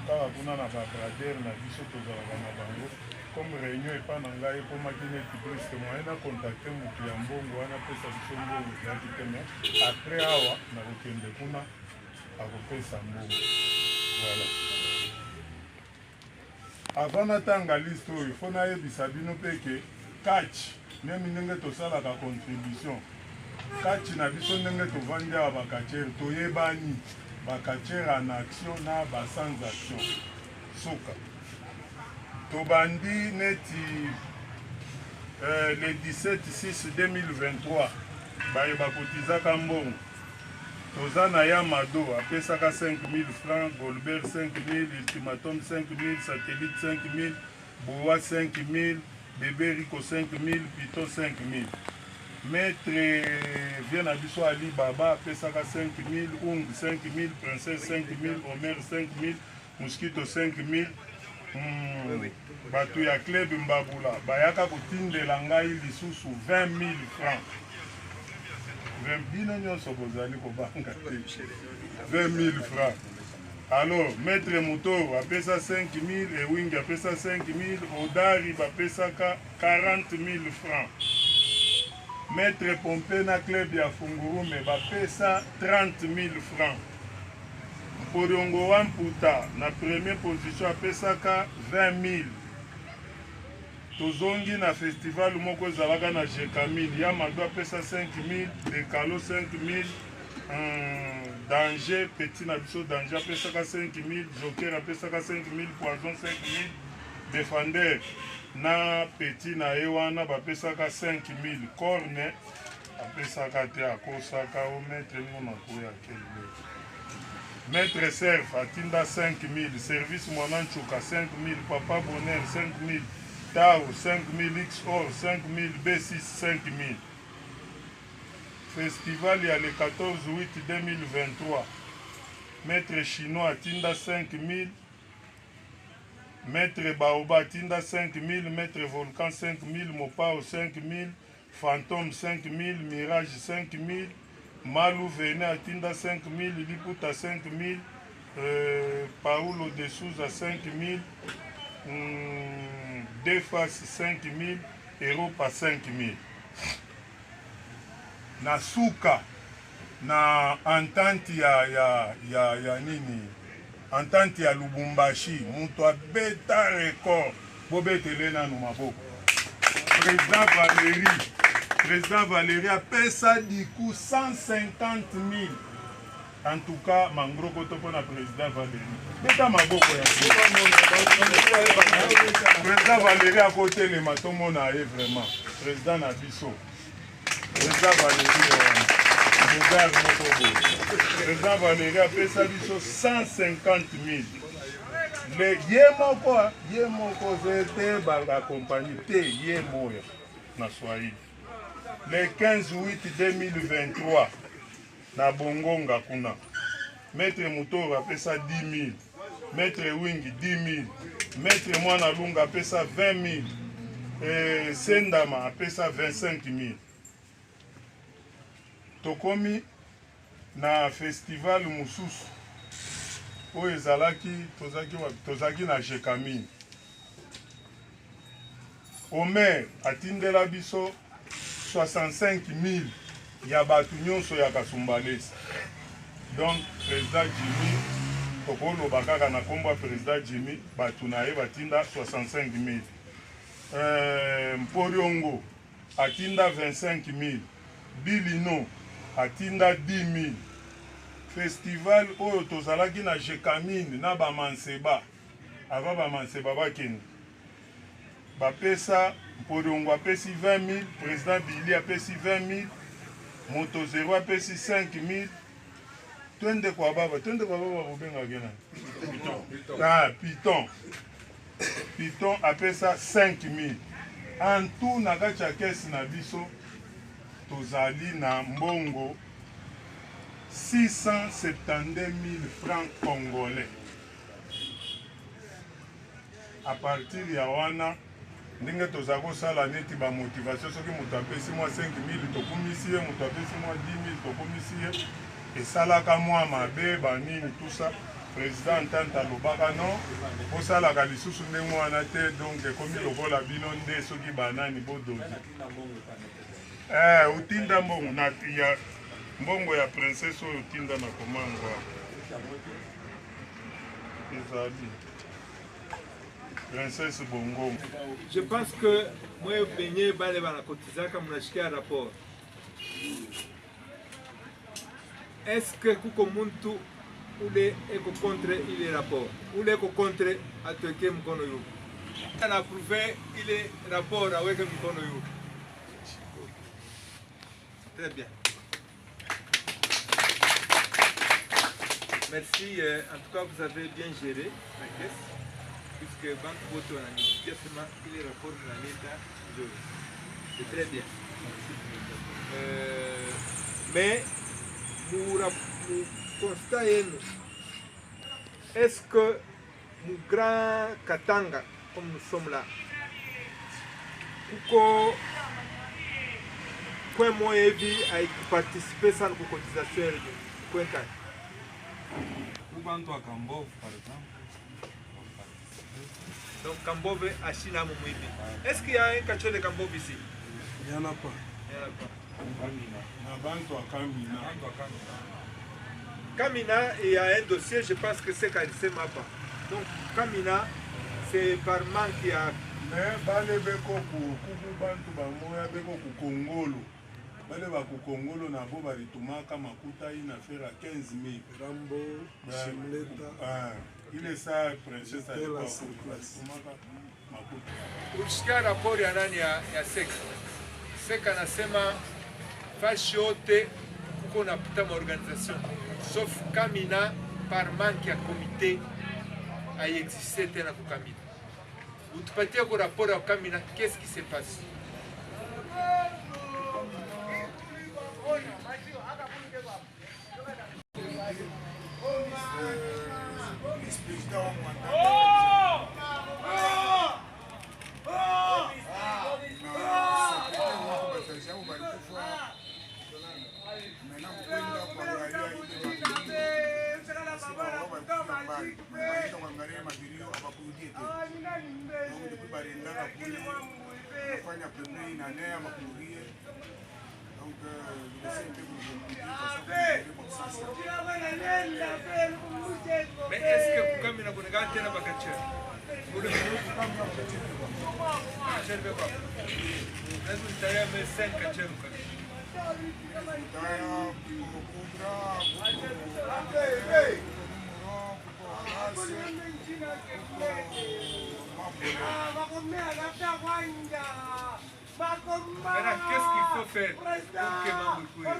kaka kuna na babrader na biso tozalaka na bango comme réunion epa na ngai ekomaki neti plus ke moyen na contacte motu ya mbongo wana apesa biso mbongo ezalaki te, mais apres awa nakokende kuna akopesa mbongo. Voilà. Avant natanga liste oyo fo nayebisa bino mpe ke catch memi ndenge tosalaka contribution catch na biso ndenge tovandi awa bakachere toyebani bakachere en action na basans action soka tobandi neti le 17/6/2023 bayeba kotizaka mbongo toza na Yamado apesaka 5000 francs, Golbert 5000, Ultimatum 5000, Satellite 5000, Boa 5000, Bébé Rico 5000, Pito 5000. Maître Vienabiso Ali Baba apesaka 5000, Ung 5000, Princesse 5000, Omer 5000, Mosquito 5000. Batu ya club Mbabula bayaka kotindela ngai lisusu 20 000 francs. 20 000 francs. Alors, Maître Moutoro apesa 5 000, Ewing apesa 5 000, Odari bapesaka 40 000 francs. Maître Pompena Club ya Fungurume bapesa 30 000 francs. Podongo Wamputa na première position apesaka 20 000. Tozongi na festival moko ezalaka na Jekamil, Yamado apesa 5 000, Dekalo 5 000, Danger, petit nabiso, danger apesaka 5 000, joker apesaka 5 000, poison 5 000, défendeur na petit na ye wana bapesaka 5 000, corne apesaka te akosaka o maître ngona koya kelbe. Maître serf atinda 5 000, service mwananchuka 5 000, papa bonheur 5 000, tao 5 000, XOR 5 000, B6 5 000. Festival il y a le 14-8-2023. Maître chinois atinda 5 000, Maître Baoba Tinda 5 000, Maître Volcan 5 000, Mopao 5 000, Fantôme 5 000, Mirage 5 000, Malou Vene Atinda 5 000, Liputa 5 000, Paulo de Souza 5 000, Defas 5 000, Europa 5 000. Na suka na entente ya nini? Entente ya Lubumbashi, mutu abeta record, bobetele nanu maboko. Président Valérie a pesa du coup 150 000. En tout cas, Mangroko topo na président Valérie. Beta maboko ya président Valérie à côté les matomo na ye vraiment. Président na biso. Président Valérie Président Valérie a pesa biso 150 000. Le ye moko zete ba compagnie te ye moya na Swahili. Le 15-8-2023 na Bongonga kuna. Maître Moutora a pesa 10 000. Maître Wing 10 000. Maître Mwana Lunga a pesa 20 000. Sendama a pesa 25 000. Tokomi na festival mususu oyo ezalaki tozalaki na Jekamine. Omer atindela biso 65 000 ya batu nyonso ya Kasumbalesa. Donc président Jimmy tokoloba kaka na kombo ya président Jimmy batu na ye batinda 65 000. Mporiongo atinda 25 000. Bilino atinda 10 000. Festival oyo tozalaki na Jekamine na bamanseba ava bamanseba bakende bapesa Mporiongo apesi 20 000, président Billy apesi 20 000, Moto Zero apesi 5 000. Twende kwa baba bobenga gena Piton apesa 5 000. En tout na kati ya kesi na biso tozali na mbongo 672 000 francs congolais. À partir ya wana ndenge toza kosala neti ba motivation soki moto apesi mwa 5 000 tokumisi ye, moto apesi mwa 10 000 tokumisi ye, esalaka mwa mabe banini tout ça. Président Ntanta alobaka non osalaka lisusu ndenge wana te, donc ekomi lokola bino nde soki banani bodozi. Utinda mbongo na ya mbongo ya princesse oyo utinda na komango ezali princesse Bongo. Je pense que moi benye bale bana kotizaka munashikia rapport. Est-ce que kuko muntu ule eko contre ile rapport? Ule eko contre atweke mkono yu. Ana prouver ile rapport aweke mkono yu. Très bien. Merci. En tout cas, vous avez bien géré la caisse. Puisque Banque Boto a dit il est rapport de la Neta. C'est très bien. Mais nous constatons, est-ce que nous grand Katanga, comme nous sommes là, pourquoi moi Evi a participé sans la cotisation de Bantu à Kambov, par exemple. Donc Kambove a China Moumouibi. Est-ce qu'il y a un cachot de Kambove ici? Il n'y en a pas. Il n'y en a pas. Kamina, il y a un dossier, je pense que c'est Kalissé Mapa. Donc Kamina, c'est par manque qu'il y a. Mais Balebeko Kuku Bantu Bamoya Beko Kongolo. bale bakukongolo nabo balitumaka makuta ina affaire à 15 000 Rambo, Shimleta. ile saa princesse alikuwa balitumaka makuta. Ukisikia rapori ya nani ya Seka anasema fashi yote kuko napita maorganisation sauf Kamina par manque ya komite haiexiste tena kukamina. Utupatie kwa rapori ya Kamina, qu'est-ce qui se passe? Mais est-ce que vous comme une bonne gâte na bakacher? Vous le kacher be ba. Résultat ya me 5 kacher ka. Maintenant, qu'est-ce qu'il faut faire pour que Mamou couille?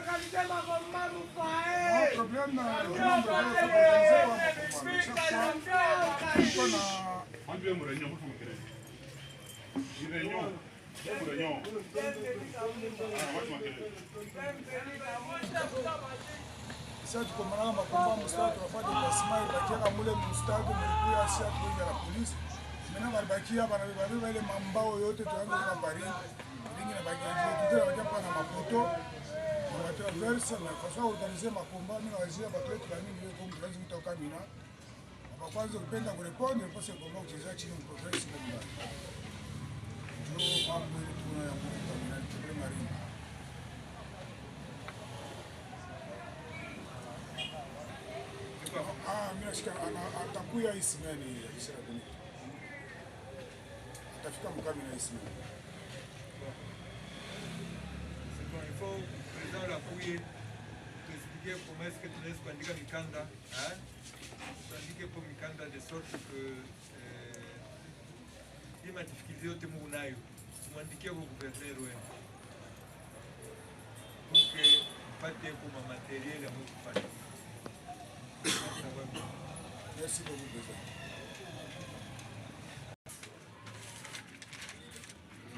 Sasa tukomanana makomba mustadi tunafanya déplacement ibakia mule mustadi mlikuwa asia kuingia na polisi. Mena baribakia bana ile mambao yote tuanze kwa bari. Ringi na bakia tutoa wajapa na mapoto. Na watu verse na kwa organiser makomba mimi wazia batwetu la mimi kwa mkazi kutoka Mina. Kwa kwanza kupenda kurepondre kwa sababu komba kucheza chini mprogresi kwa mbali. Ndio mambo yetu tunayokuwa kwa Mina tunayo ringi. Atakuya isimeni ya Kisiraguni. Atafika Mukamina isimeni. C'est bon, il faut président la couille expliquer comment est-ce que tu laisses kuandika mikanda, hein? Tuandike kwa mikanda de sorte que hii difficulté yote Mungu nayo. Muandikie kwa gouverneur wenu. Pour que mpate kwa matériel ya Mungu kufanya. Merci beaucoup, président.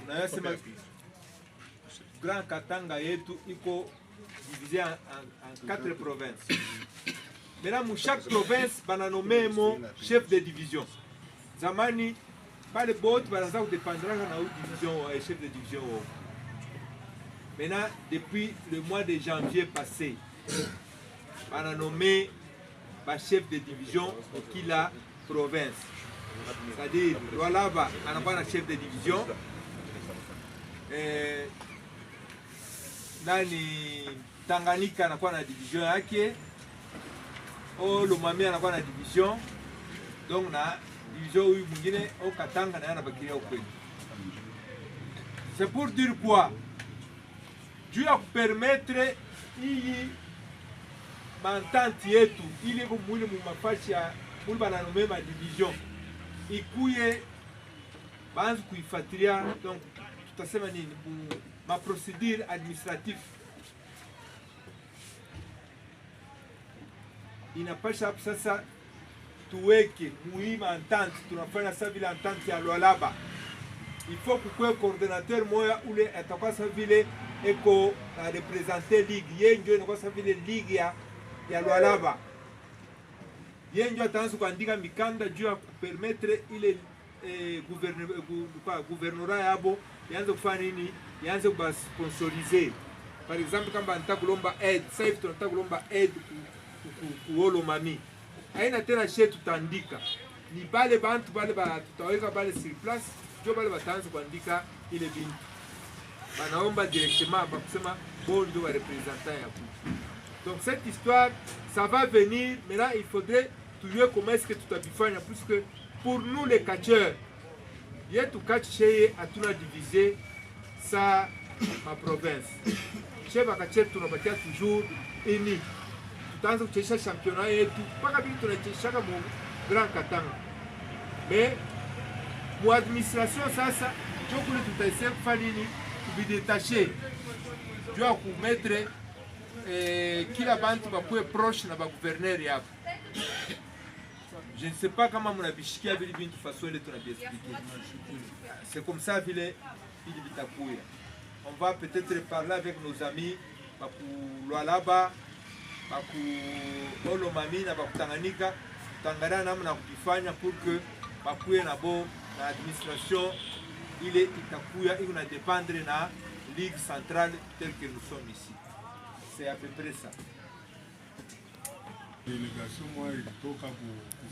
Unayosema Grand Katanga yetu iko divisé en 4 provinces. Maintenant, chaque province bana nommé mon chef de division. Zamani pale bote banaanza kudependra na division et chef de division. Maintenant, depuis le mois de janvier passé, bana nommé chef de division de kila province. C'est-à-dire, Lualaba anakuwa chef de division. Nani Tanganyika anakuwa na division yake. Lomami anakuwa na division. Donc na division huyu mwingine Katanga na anabakilia ukweli. C'est pour dire quoi? Dieu a permettre hii mantante yetu ili mwili mumafashi ya mwili bananome ma division ikuye baanze kuifuatilia. Donc tutasema nini ma procédure administrative inapasha hapo sasa tuweke muhimu entente. Tunafanya sasa vile entente ya Lualaba, il faut kukuwe coordinateur moya ule atakuwa sasa vile eko na representer ligue yeye ndio inakuwa sasa vile ligue ya Lualaba. Yeye ndio ataanza kuandika mikanda juu ya kupermettre ile gouvernorat yabo yaanze kufanya nini, yaanze kubasponsoriser. Par exemple kama nataka kulomba aide, sasa hivi tunataka kulomba aide kuolo mami, haina tena shetu tutaandika ni bale bantu bale tutaweka bale sur place, ndio bale bataanza kuandika ile bintu banaomba directement bakusema bon ndio wa représentant ya ku. Donc cette histoire ça va venir, mais là il faudrait toujours comment est-ce que tutabifanya, puisque pour nous les catcheurs yetu catch chez atuna divisé ça ma province. Chez Bakachetu tunabakia toujours ini. Tutaanza kuchezesha championnat yetu mpaka vile tunachezesha mu Grand Katanga. Mais mu administration sasa ndio kule tutaisema kufanya nini? Kubidetacher. Jua kumetre kila bantu bakuwe proche na ba gouverneur yako. Je ne sais pas comment munabishikia vile bintu façon ile tunabiexpliquer. C'est comme ça vile ili bitakuya. On va peut-être parler avec nos amis baku Lualaba, baku Olomami na baku Tanganyika, tangana namna kufanya pour que bakuye na bo na administration ile itakuya ina dépendre na Ligue centrale telle que nous sommes ici. C'est à peu près ça. Délégation moi ilitoka ku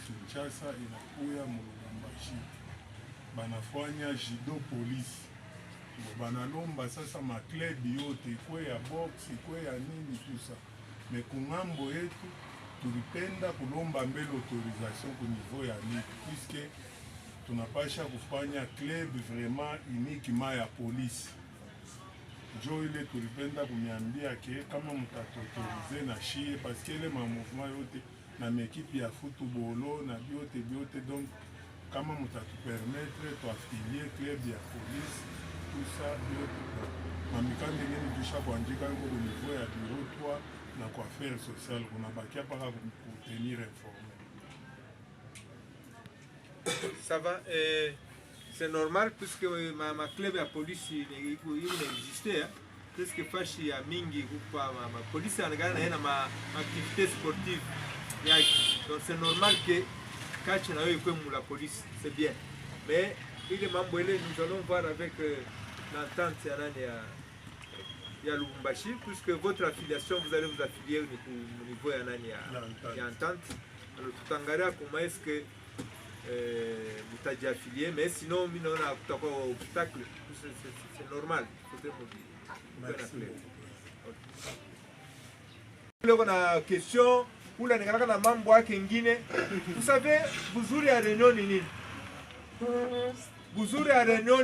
Kinshasa inakuya mu Lubumbashi. Banafanya judo police. Banalomba sasa maklebi yote ikwe ya box, ikwe ya nini tout ça. Mais kungambo yetu tulipenda kulomba mbele autorisation ku niveau ya ligue puisque tunapasha kufanya club vraiment uniquement ya police. Jo ile tulipenda kuniambia ke kama mtatuautorize na shie parce que ile ma mouvement yote na mekipi ya football na biote donc kama mtatupermettre tuafilie club ya police tout ça biote mamikande ngeni tusha kuandika ngo au niveau ya bureau 3 na kwa affaires sociales kunabakia paka kutenir informé. Ça va, c'est normal puisque ma club ya polisi inexiste puisque fashi ya mingi kupa ma polisi anagana na ma activité sportive yaki. Donc c'est normal que catch na yo comme la police, c'est bien. Mais il est mambo ele nous allons voir avec l'entente ya Lubumbashi puisque votre affiliation vous allez vous affilier au niveau ya nani ya entente. Alors tutangalia comment est-ce que vous affilié, mais sinon, on a un obstacle, c'est normal. On a une question, vous savez, vous avez réunion, vous avez réunion,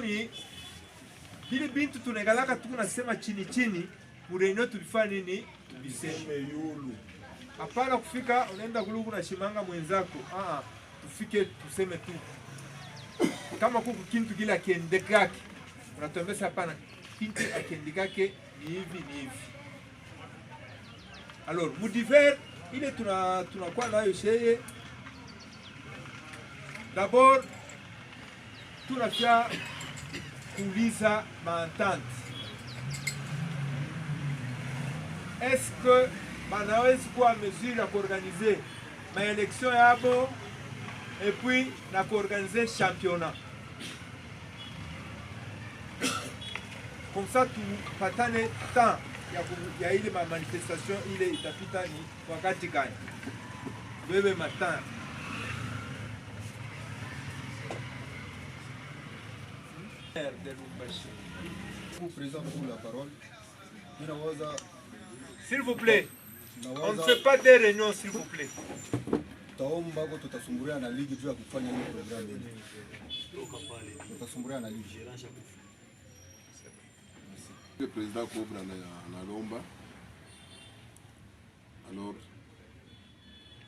hili bintu tunagalaka tunasema chini chini, mureunion tulifanya nini? Biseme yulu. Hapana kufika unaenda kulugu na shimanga mwenzako. Tufike tuseme tu kama kuku kintu kila kiendekake unatuambia hapana kintu akiendekake ni hivi. Alors mudiver ile tunakuwa nayo sheye d'abord tunafia kuuliza maentente. Est-ce que banawezi kuwa mesure ya kuorganiser maélection yabo et puis na organiser championnat. Comme ça tu patane temps ya ile ma manifestation ile itapita ni wakati gani? Wewe matin. Vous présente pour la parole. S'il vous plaît. On ne fait pas des réunions s'il vous plaît. Taomba kwa tutasumburia na ligi juu ya kufanya hiyo program hii. Tutasumburia na ligi. Le président Cobra na lomba. Alors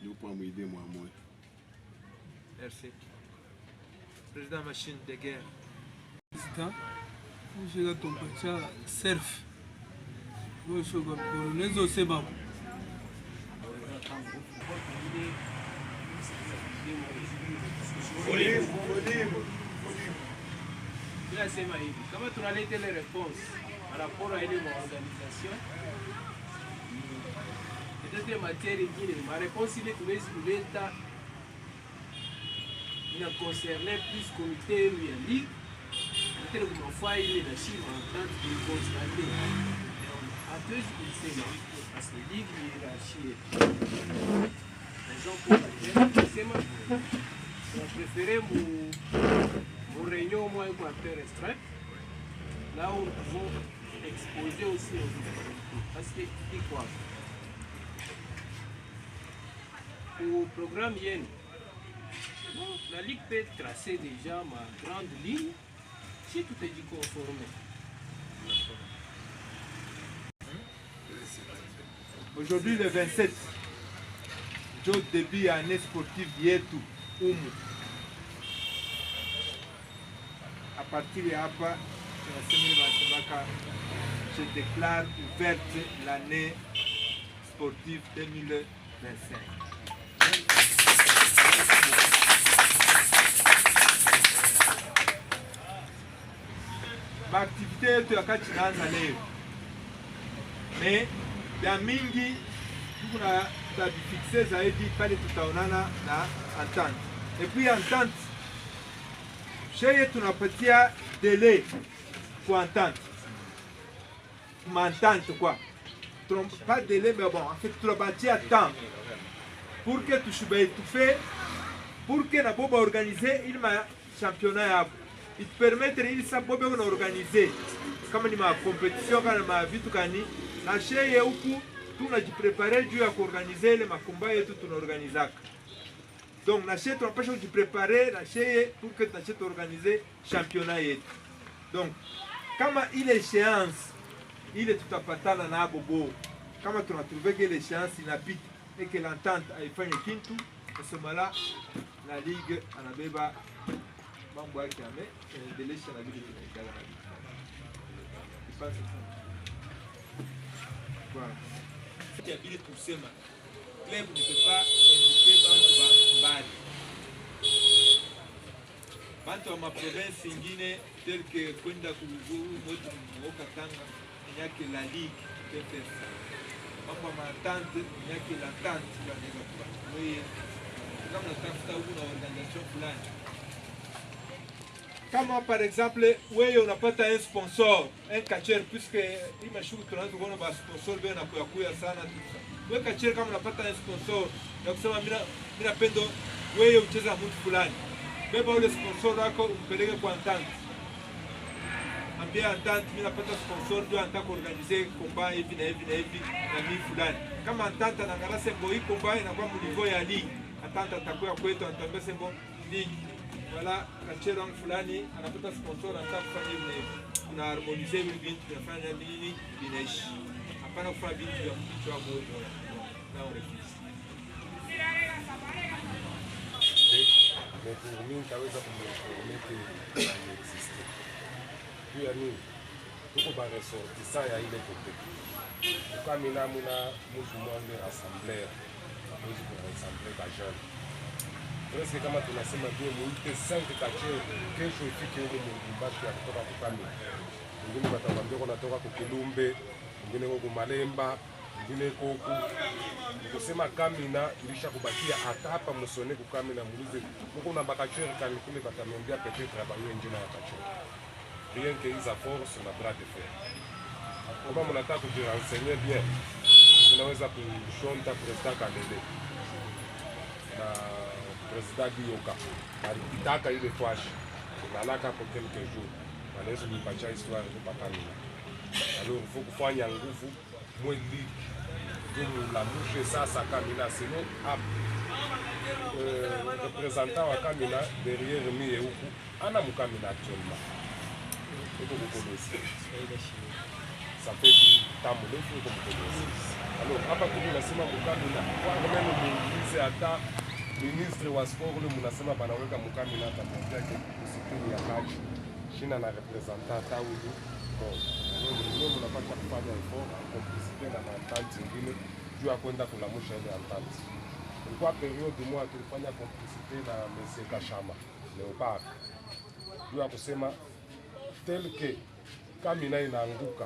nous pouvons aider moi. Merci. Président machine de guerre. Président, je vais tomber surf. Moi je vais colonel Oseba. Nasema hivi, kama tunaleta ile response par rapport à ile organisation, peut-être matière ingine, ma réponse ile tuwezi kuleta ina concerner plus comité ya ligue, peut-être kwa mafua ile na shima entente de constater. Hatuwezi kusema parce que ligue ni hiérarchie. Raison pour laquelle tunasema on préférait mon réunion au moins pour un peu restreint, là où nous pouvons exposer aussi nos difficultés. Parce que, c'est quoi? Au programme YEN, la Ligue peut tracer déjà ma grande ligne si tout est dit conformé. Aujourd'hui, le 27, ndio début ya année sportive yetu umu. À partir de hapa, je déclare ouverte l'année sportive 2025. Activité yetu wakati inaanza leo, me ya mingi kuna tabifixe zaidi pale tutaonana na entente. Et puis entente, sheye tunapatia délai pour entente, m'entente quoi, pas délai mais bon, en fait tunapatia temps pour que tushibe tufe, pour que na boba organiser il ma championnat yabo. Il te permettre ili sababu na organiser kama ni ma competition kana ma vitu kani na sheye huku tunajiprepare juu ya kuorganize ile makomba yetu tunaorganizaka. Donc na sheye tunapasha kujiprepare na sheye pour que tunachete organiser championnat yetu. Donc kama ile échéance ile tutapatana na bobo, kama tunatrouver que l'échéance inapita et que l'entente haifanye kintu, à ce moment-là la ligue anabeba mambo yake ameendelesha na vile tunaikala na vitu. Ipase sana. Voilà. Ya vile tusema club ne peut pas inviter bantu mbali. Bantu wa maprovince ingine tel que kwenda kuzuru notre mwoka Tanga nyake la ligue peut ça. Mambo ya entente nyake la entente wanaweza kupata. Wewe kama unatafuta huko na organisation fulani, kama par exemple wewe unapata un sponsor, un catcher, puisque imeshuku tunaanza kuona ba sponsor bena kuya sana. Wewe catcher kama unapata un sponsor na kusema mimi napenda wewe ucheza mtu fulani, beba ule sponsor wako umpeleke kwa entente. Ambia entente mimi napata sponsor ndio anataka organiser combat hivi na hivi na hivi na mimi fulani. Kama entente anaangalia sembo hii combat inakuwa mu niveau ya league, entente atakuwa kwetu anatambia sembo league. Voilà, catcher wangu fulani anapata sponsor anataka kufanya hivi, kuna harmonize hivi vitu tunafanya nini inaishi. Hapana kufanya vitu vya mtu wa moyo na urefisi. Mais pour mimi kaweza kumwomete existe. Puis yani tuko ba ressortissa ya ile kote. Kama mina muna mtu mmoja assembler, mtu kwa assembler ba jeune. Presque kama tunasema ndio muite 5 catcher kesho ifike huko mbaki ya kutoka kukami. Wengine watakwambia kunatoka kukilumbe, wengine huko Malemba, wengine huko kusema Kamina ilisha kubakia hata hapa msone kukamina muulize huko na bakatcher kali kule batamwambia peut-être abaye njina ya catcher. Rien que ils force na bras de fer. Kama mnataka kujirenseigner bien, tunaweza kushonta president Kalele na président Bioka alipitaka ile fwashi nalaka pour quelques jours wanaweza kuipacha histoire kwa Kamina. Alors il faut kufanya nguvu mwili ndio la mouche sasa Kamina sino up représentant wa Kamina derrière mie huku ana mkamina actuellement iko kukonosi ça fait tamu ndefu iko kukonosi. Alors hapa tunasema mkamina kwa même muulize hata ministre wa sport le munasema banaweka mkamina atamwambia ke discipline ya kaji shina na representant taudu bon ndio mnapata kufanya effort complicité na entente nyingine juu ya kwenda kulamusha ile entente. Ilikuwa periode moja tulifanya complicité na monsieur Kashama Leopard juu ya kusema tel que Kamina inaanguka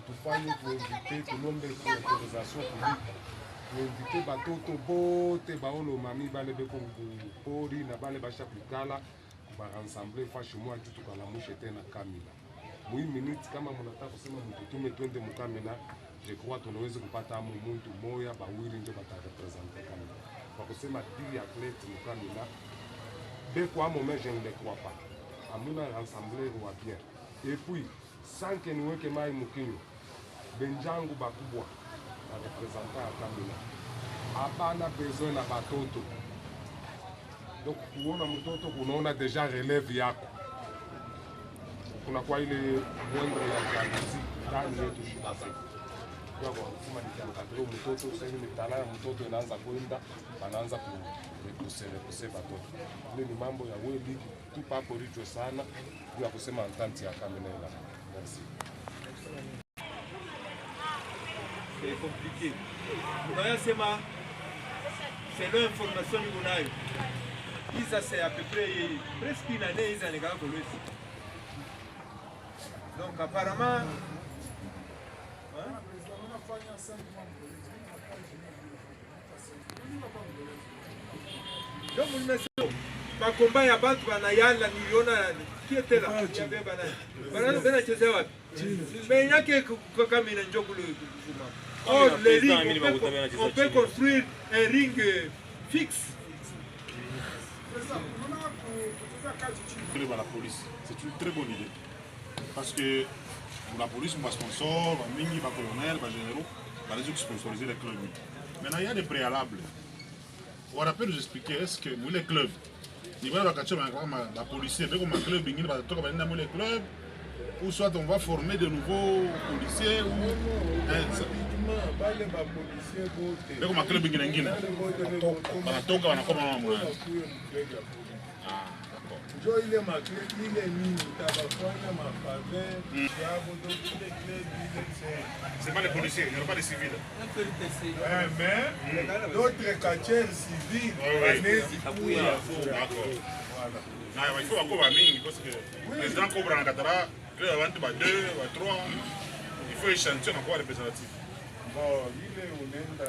tufanye tuinvite tulombe autorisation publique tuinvite batoto bote baolo mami bale beko mpori na bale basha kukala barensemble fashi moja juu tukalamushe tena Kamina. Mwi minute kama mnataka kusema mtutume twende Mukamina, je crois tunaweza kupata amu muntu moya bawili ndio batarepresenter Kamina. Kwa kusema dili athlete Mukamina beko amo mais je ne le crois pas. Amuna rassembler wa bien. Et puis sans que niweke mai mukinyo benjangu bakubwa na representant ya Kamina abana besoin na batoto. Donc kuona mtoto kunaona deja relève yako, kuna kwa ile mwendo ya kazi ndani yetu shida. kwa kusema nikiangalia mtoto sasa hivi mitala ya mtoto inaanza kwenda wanaanza kusema watoto. Ile ni mambo ya World League tupa hapo richo sana bila kusema entente ya Kamenela. Merci. C'est compliqué. Unayosema selon information ni unayo. Isa c'est à peu près presque une année Isa n'est pas collé. Donc apparemment donc on makomba ya bantu banayala niliona qui était là il y avait banana banana chezea wapi mais yake kama ina njoo kule or les rings on peut construire un ring fixe. La police, c'est une très bonne idée parce que pour la police, on va sponsor, on va mingi, on va colonel, on va généraux, on va les sponsoriser les clubs. Maintenant, il y a des préalables. On va nous expliquer est-ce que les clubs, il va y avoir la police, comme un club, il va y avoir les clubs, ou soit on va former de nouveaux policiers ou comme un club ingine. Wanatoka wanakuwa mama. Njo ile makle ile nini tabafanya mapave yabo donc les clubs c'est pas les policiers, il n'y a pas les civils. Mais d'autres quartiers civils d'accord. Voilà. Il faut encore mingi parce que le président Cobra en Katara, il y a 2, 3, il faut échantillon encore représentatif. Bon, il est honnête.